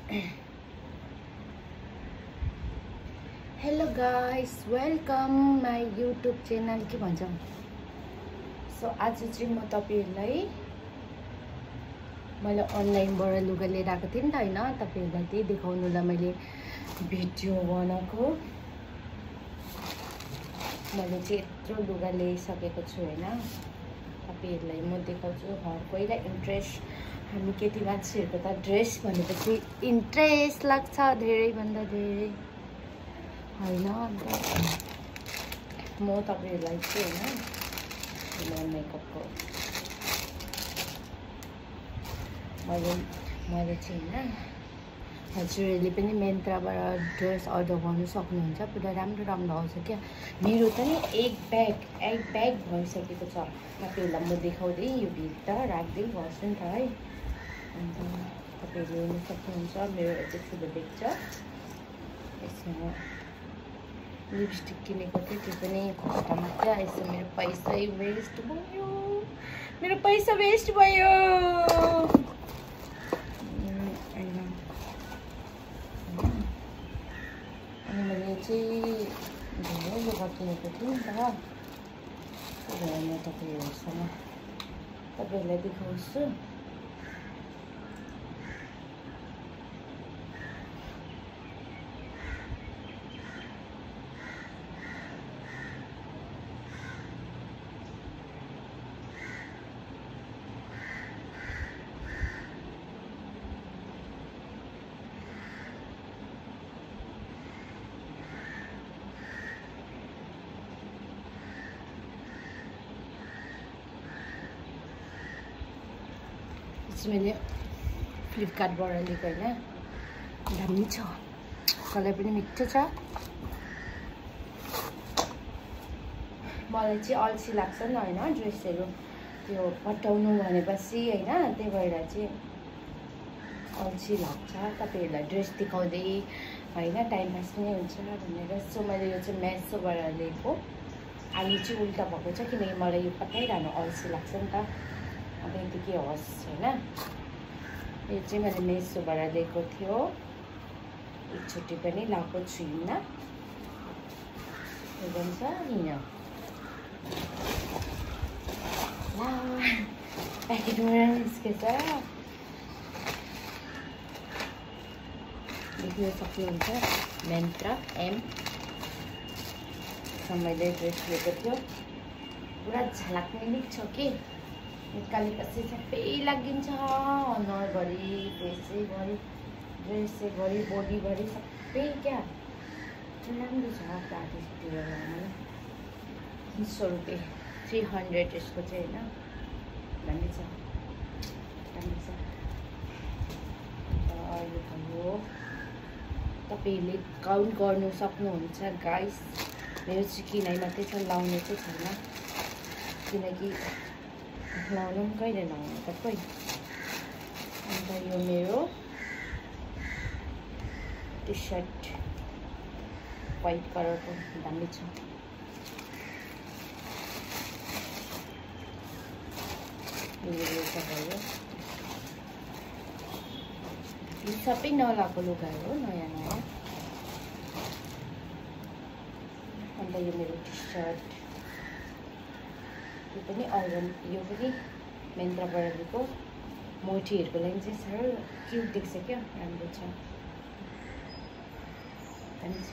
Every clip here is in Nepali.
Hello guys, welcome my YouTube channel के भन्छ। सो आज चाहिँ म तपाईहरुलाई मैले अनलाइनबाट लुगा लिएर आएको थिएँ नि त हैन, तपाईहरुलाई त्यही देखाउनुलाई मैले भिडियो बनाएको। मैले चाहिँ यत्रो लुगा ल्याइसकेको छु हैन, तपाईहरुलाई म देखाउँछु। हर कोहीलाई इन्ट्रेस्ट, हामी केटी मान्छेहरुको त ड्रेस भनेपछि इन्ट्रेस्ट लाग्छ धेरै भन्दा धेरै हैन। अन्त म तपाईहरुलाई चाहिँ हैन मेकअपको मैले चाहिँ हैन, हजुरहरूले पनि मिन्त्राबाट ड्रेस अर्डर गर्नु सक्नुहुन्छ। पुरा राम्रो राम्रो आउँछ क्या। मेरो त नि एक ब्याग भइसकेको छ। तपाईहरुलाई म देखाउँदै यो भित्र राख्दै गर्छु नि त है। अन्त तपाईहरुले हेर्न सक्नुहुन्छ, मेरो यति ठुलो ब्याग छ। यसमा लिपस्टिक किनेको थिएँ, त्यो पनि खुट्टा मात्र आएछ। मेरो पैसै वेस्ट भयो, मेरो पैसा वेस्ट भयो। अनि मैले चाहिँ धेरै लुगा किनेको थिएँ नि त, त्यही भएर म तपाईहरुलाई देखाउँछु। मैले फ्लिपकार्टबाट लिएको हैन, दामी छ, कलर पनि मिठो छ। मलाई चाहिँ अल्छी लाग्छ नि हैन ड्रेसहरु त्यो पटाउनु भनेपछि हैन, त्यही भएर चाहिँ अल्छी लाग्छ। तपाईहरुलाई ड्रेस देखाउँदै हैन टाइम पास पनि हुन्छ भनेर। सो मैले यो चाहिँ मेसोबाट लिएको। अहिले चाहिँ उल्टा भएको छ, किनकि मलाई यो पटाइरहनु अल्छी लाग्छ नि त। अब यति के होस् हैन। यो चाहिँ मैले मेसोबाट लिएको थियो, एकचोटि पनि लगाएको छुइनँ। के भन्छ नि ला प्याकेटबाट निस्केछ, देख्न सक्नुहुन्छ। मिन्त्रा एम मैले ड्रेस लिएको थियो। पुरा झलक्ने नि छ कि, निकालेपछि सबै लागिन्छ। अनुहारभरि, फेसैभरि, ड्रेसैभरि, बोडीभरि सबै क्या। राम्रो छ। पार्टीतिर लगाउनु 300 रुपियाँ, 300 यसको चाहिँ हैन, दामी छ, राम्रो छ। यो भयो, तपाईहरुले काउन्ट गर्नु सक्नुहुन्छ गाइस। मेरो चाहिँ किनाइ मात्रै छ, लाउने चाहिँ छैन, किनकि लाउनु पनि कहिले लाउनु त खोइ। अन्त यो मेरो टी सर्ट व्हाइट कलरको दामी छ। यो भयो, यो सबै नलाएको लुगाहरू हो, नयाँ नयाँ। अन्त यो मेरो टी सर्ट, यो पनि अर्गन, यो पनि मिन्त्राबाट लिएको। मोटीहरूको लागि चाहिँ साह्रो क्युट देख्छ क्या, राम्रो छ, दामी छ।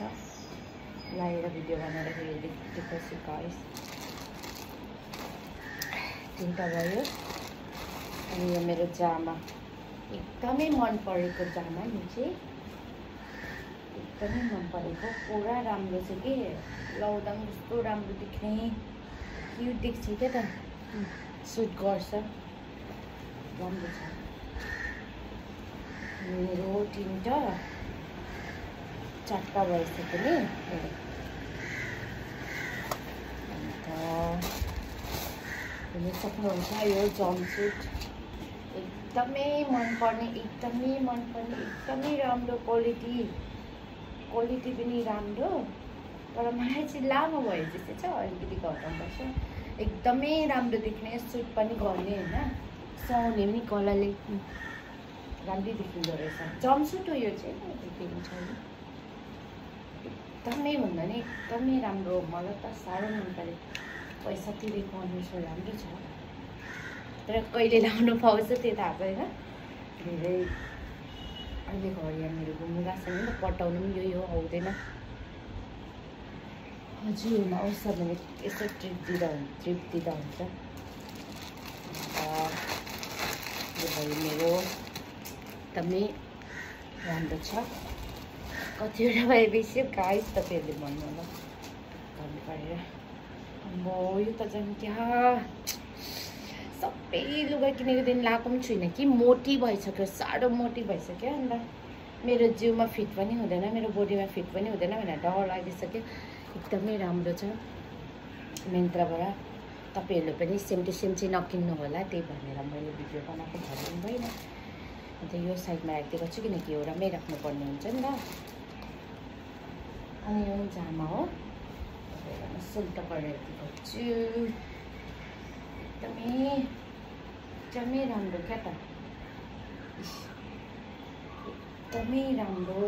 लगाएर भिडियो बनाउँदाखेरि देख्दैछु गाइस। तिनवटा भयो। अनि यो मेरो जामा, एकदमै मन परेको जामा, यो चाहिँ एकदमै मन परेको। पुरा राम्रो छ कि, लाउँदा पनि कस्तो राम्रो देख्ने, क्युट देख्छ क्या त, सुट गर्छ, राम्रो छ। मेरो 4टा भइसक्यो नि। अन्त हेर्नु सक्नुहुन्छ, यो जम्पसुट एकदमै मनपर्ने, एकदमै राम्रो क्वालिटी पनि राम्रो। तर मलाई चाहिँ लामो भयो जस्तो छ, अलिकति घटाउनुपर्छ। एकदमै राम्रो देख्ने, सुट पनि गर्ने हैन, सुहाउने पनि गलाले राम्रै देखिँदो रहेछ। जम्पसुट हो यो चाहिँ, देखिन्छ नि एकदमै भन्दा नि एकदमै राम्रो। मलाई त साह्रो मन पऱ्यो। पैसा तिरेको अनुसार राम्रो छ, तर कहिले लाउनु पाउँछ त्यो थाहा छैन। धेरै अहिले घर यहाँनिर घुम्नु गएको छ भने त पटाउनु पनि यो आउँदैन। हजुर आउँछ भने यसो ट्रिप दिँदा हुन्छ। यो भयो मेरो, एकदमै राम्रो छ। कतिवटा भएपछि गाइस तपाईँहरूले भन्नु होला भन्नु परेर। अम्बो यो त झन् क्या सबै लुगा किनेको दिन लगाएको पनि छुइनँ कि मोटी भइसक्यो, साह्रो मोटी भइसक्यो। अन्त मेरो जिउमा फिट पनि हुँदैन, मेरो बोडीमा फिट पनि हुँदैन भनेर डर लागिसक्यो। एकदमै राम्रो छ मिन्त्राबाट। तपाईँहरूले पनि सेम टु सेम चाहिँ नकिन्नु होला, त्यही भनेर मैले भिडियो बनाएको भन्नु भएन। अन्त यो साइडमा राखिदिएको छु किनकि एउटामै राख्नुपर्ने हुन्छ नि त। अनि यो जामा हो, सुल्टा गरेर दिएको छु। एकदमै राम्रो क्या त, एकदमै राम्रो।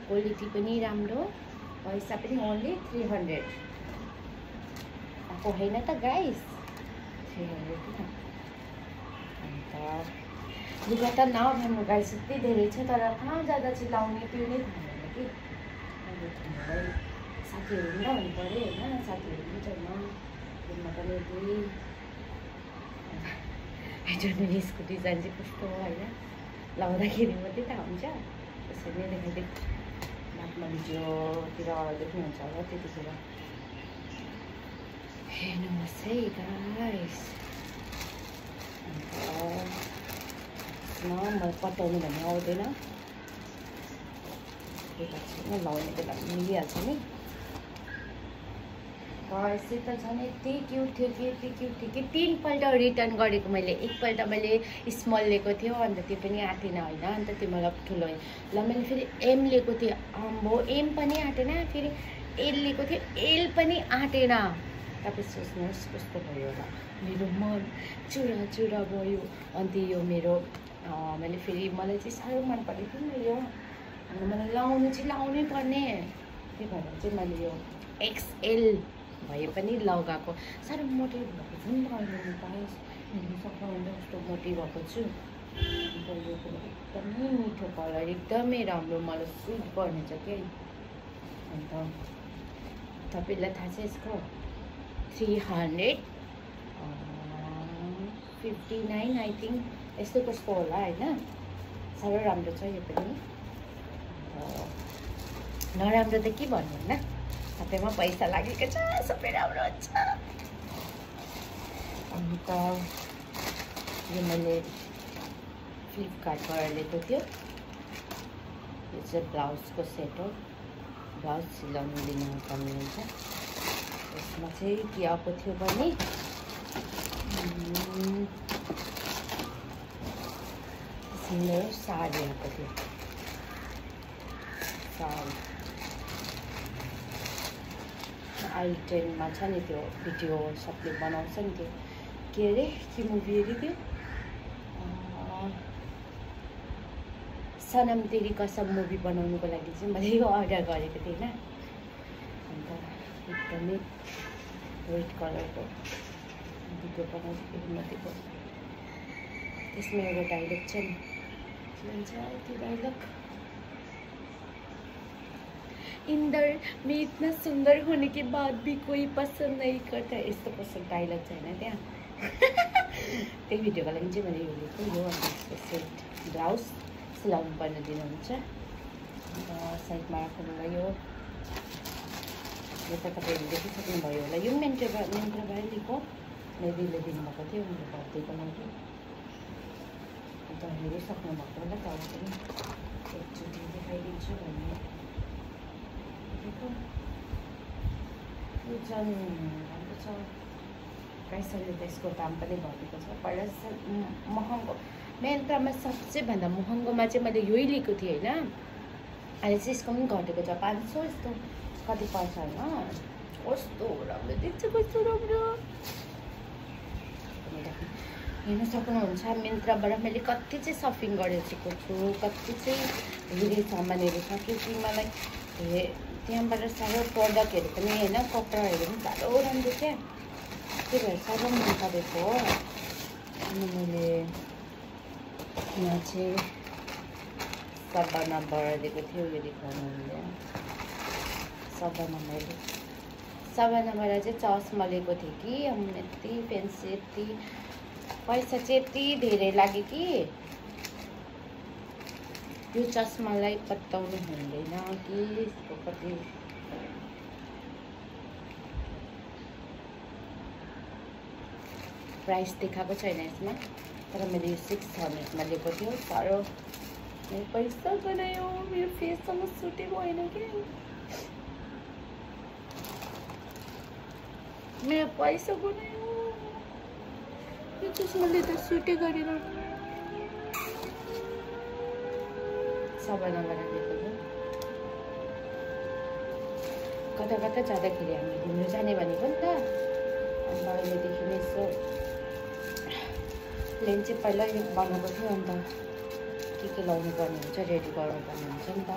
क्वालिटी पनि राम्रो, पैसा पनि ओन्ली 300 आएको होइन त गाइस, 300 किन। अन्त लुगा त नभन्नु गाइस यति धेरै छ, तर कहाँ जाँदा चाहिँ लाउने त्यो नै थाहा भएन कि। हामीलाई साथीहरू पनि भन्नु पऱ्यो होइन, साथीहरू पनि छैन घुम्न पनि। दुई जर्नलिस्टको डिजाइन चाहिँ कस्तो हो होइन, लाउँदाखेरि मात्रै थाहा हुन्छ। त्यसरी नै देखाइदिएको बादमा भिडियोतिर देख्नुहुन्छ होला, त्यतिखेर हेर्नुहोस् है गाइस। अन्त मलाई पटाउनु भन्ने आउँदैन, एकछिन लाउने बेला मिलिहाल्छ नि। यस्तै त झन् यति क्युट थियो कि 3 पल्ट रिटर्न गरेको मैले। एकपल्ट मैले स्मल लिएको थियो, अन्त त्यो पनि आँटेन होइन। अन्त त्यो मलाई ठुलो ल मैले फेरि एम लिएको थिएँ, आम्बो एम पनि आँटेन। फेरि एल लिएको थियो, एल पनि आँटेन। तपाईँ सोच्नुहोस् कस्तो भयो होला, मेरो मन चुरा भयो। अन्त यो मेरो मैले फेरि मलाई चाहिँ साह्रो मन परेको थियो नि यो, अन्त मलाई लाउनै पर्ने। त्यही भएर चाहिँ मैले यो एक्सएल भए पनि लगाएको। साह्रो मोटी भएको छु नि त अहिले, म पाएँ हेर्नु सक्नुहुन्छ कस्तो मोटी भएको छु। अन्त यो पनि एकदमै मिठो कलर, एकदमै राम्रो, मलाई सुट पर्नेछ क्या। अन्त तपाईँलाई थाहा छ यसको 359 आई थिङ्क यस्तो कस्तो होला होइन। साह्रो राम्रो छ यो पनि। नराम्रो त के भन्नु होइन, सबैमा पैसा लागेको छ, सबै राम्रो हुन्छ। अन्त यो मैले फ्लिपकार्टबाट लिएको थियो। यो चाहिँ ब्लाउजको सेट हो, ब्लाउज सिलाउनु लिनुपर्ने हुन्छ। यसमा चाहिँ के आएको थियो भने सुन्दर साडी आएको थियो। साडी अहिले ट्रेनमा छ नि त्यो भिडियो सबले बनाउँछ नि त्यो के अरे के मुभी अरे त्यो सनम तेरी कसम मुभी बनाउनुको लागि चाहिँ मैले यो अर्डर गरेको थिएँ होइन। अन्त एकदमै रेड कलरको भिडियो बनाउँदाखेरि मात्रै त्यसमा एउटा डायलग छ नि, भन्छ त्यो डायलग, इंदर मैं इतना सुंदर होने के बाद भी कोई पसंद नहीं करता। यस्तो पसंद डायलग छैन त्यहाँ। त्यही भिडियोको लागि चाहिँ मैले यो लिएको। यो अन्त सेट ब्लाउज सिलाउनु पर्ने दिनुहुन्छ। अन्त साइडमा राख्नुलाई यो त तपाईँहरूले देखिसक्नुभयो होला। यो मिन्त्राबाट लिएको, मेरो दिदीले दिनुभएको थियो मेरो बर्थडेको लागि। अन्त हेरिसक्नु भएको होला त, अब पनि एकचोटि देखाइदिन्छु भन्ने। यो झन् राम्रो छ गाइसहरूले त यसको दाम पनि घटेको छ। पहिला महँगो मिन्त्रामा सबसे भन्दा महँगोमा चाहिँ मैले यही लिएको थिएँ होइन। अहिले चाहिँ यसको पनि घटेको छ, 500 यस्तो कति पर्छ होइन। कस्तो राम्रो देख्छ, कस्तो राम्रो। हेर्न सक्नुहुन्छ मिन्त्राबाट मैले कति चाहिँ सपिङ गरेको छु, कति चाहिँ धेरै सामानहरू छ कि मलाई त्यहाँबाट साह्रो प्रडक्टहरू पनि होइन, कपडाहरू पनि साह्रो राम्रो क्या, त्यही भएर साह्रो मन परेको हो। अनि मैले यहाँ चाहिँ सबानाबाट दिएको थियो, यो देखाउनु हुँदैन। सबानाबाट चाहिँ चस्मा लिएको थिएँ कि यति पेन्सिल, यति पैसा चाहिँ यति धेरै लाग्यो कि यो चस्मालाई पत्ताउनु हुँदैन कि यसको कति प्राइस देखाएको छैन यसमा, तर मैले यो 600मा लिएको थियो। साह्रो मेरो पैसा गयो, मेरो फेससँग सुटै भएन कि, मेरो पैसा गयो, यो चस्माले त सुटै गरेन। सबानाबाट लिएको थियो। कता कता जाँदाखेरि हामी घुम्नु जाने भनेको नि त, अन्त अहिलेदेखि नै यसो प्लेन चाहिँ पहिला यो बनाएको थियो, अन्त के लाउनु पर्ने हुन्छ, रेडी गर्नुपर्ने हुन्छ नि त।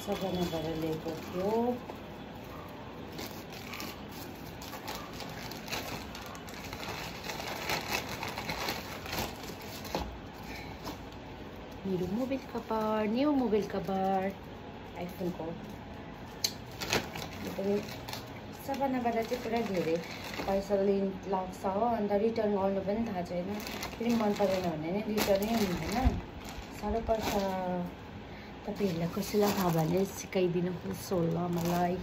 सबानाबाट लिएको थियो। मेरो mobile cover, new mobile cover आइफोनको। सबानाबाट चाहिँ पुरा धेरै पैसा लाग्छ हो, अन्त रिटर्न गर्नु पनि थाहा छैन, फेरि मन परेन भने नि रिटर्नै हुँदैन, साह्रो पर्छ। तपाईँहरूलाई कसैलाई थाहा भने सिकाइदिनुहोस् होला मलाई।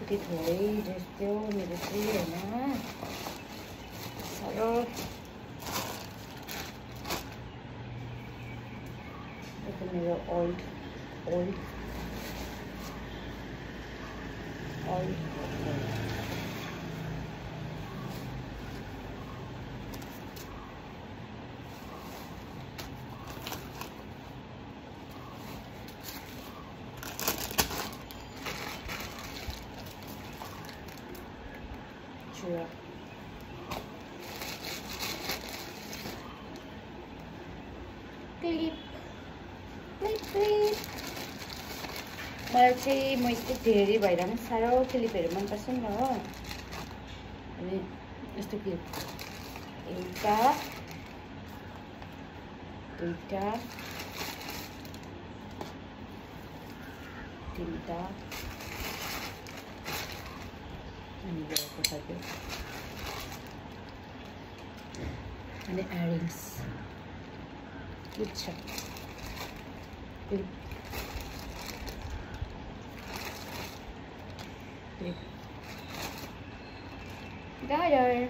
यति थोरै ड्रेस थियो मेरो चाहिँ होइन, साह्रो मेरो ओल्ड क्लिप मलाई चाहिँ म यस्तो धेरै भएर पनि साह्रो क्लिपहरू मनपर्छ नि त हो। अनि यस्तो क्लिप एउटा दुईटा तिनटा अनि यो सक्यो, अनि इयरिङ्स छ। Garter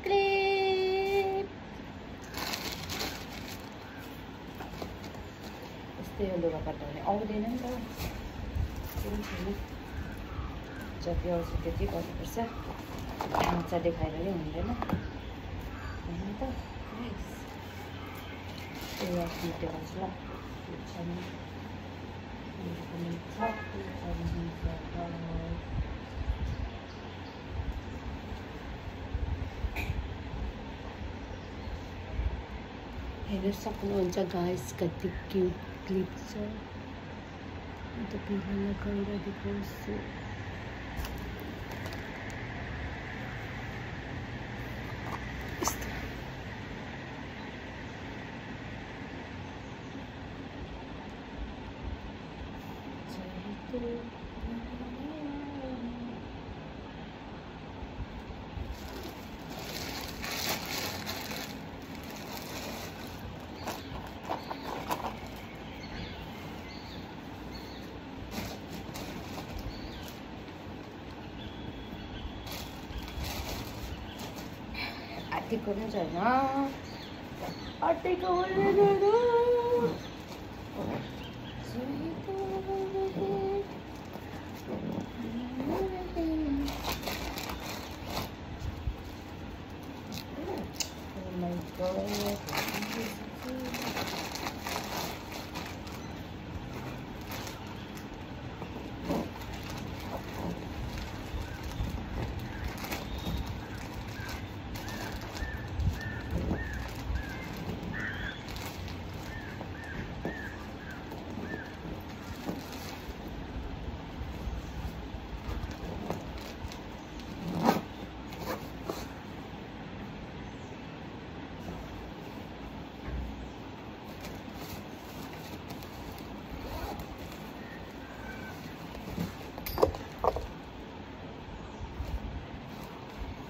clip. यस्तै हो लुगा कटाउने आउँदैन नि त, जति आउँछ त्यति गर्नुपर्छ, माछा देखाएर नि हुँदैन होइन त। त्यही देखाउँछु ल, हेर्न सक्नुहुन्छ गाइस कति क्युट क्लिप छ। तपाईँलाई लगाएर देखाउँछु। आर्टिको पनि छैन, आर्टिको my god.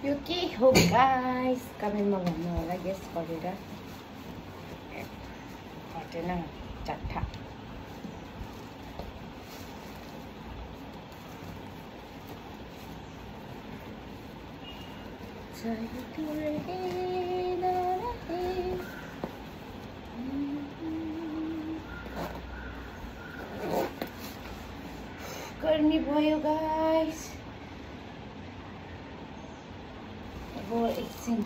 यो के हो गाइस, कमेन्टमा भन्नु होला गेस गरेर। हटेन चट्ठा। गर्मी भयो गाइस। अब एकछिन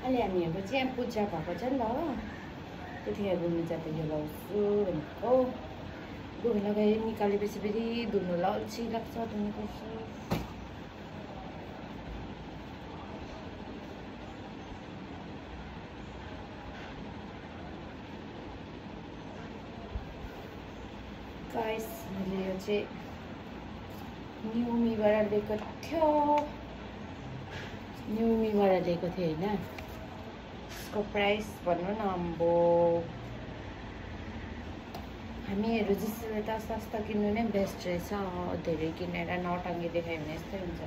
अहिले हामीहरूको चाहिँ यहाँ पूजा भएको छ नि त हो, त्यतिखेर घुम्नु जाँदा यो लगाउँछु भनेको। धुनु लगाइ निकालेपछि फेरि धुनुलाई अल्छी लाग्छ, धुनुपर्छ। गाइस मैले यो चाहिँ न्युमीबाट लिएको थियो, न्युमीबाट लिएको थिएँ होइन। यसको प्राइस भन्नु न अम्बो, हामीहरू जसले त सस्ता किन्नु नै बेस्ट रहेछ। धेरै किनेर नटाङ्गी देखायो भने यस्तै हुन्छ।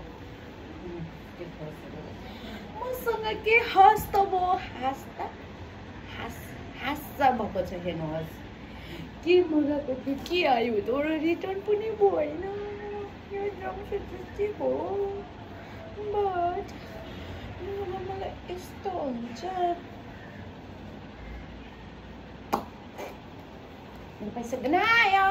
मसँग के हाँस त म हाँस भएको छ, हेर्नुहोस् के मगाएको थियो, के आयो तर रिटर्न पनि भएन। यो जम्पसुट हो बट मलाई यस्तो हुन्छ। पैसा गनायो।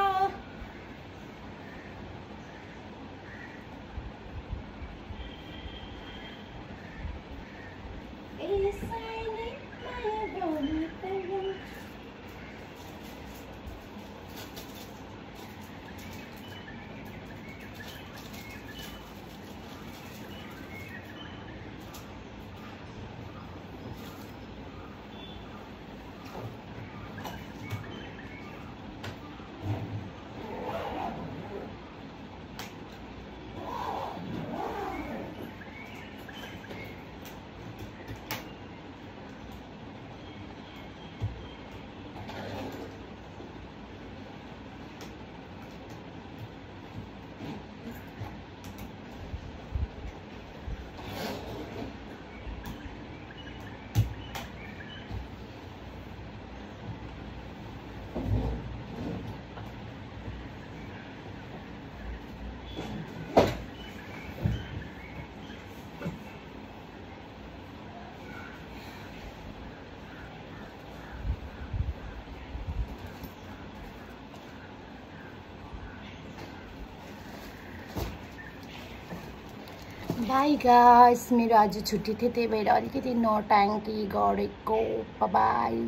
बाई गाइस, मेरो आज छुट्टी थियो, त्यही भएर अलिकति नटाङ्की गरेको। बाई।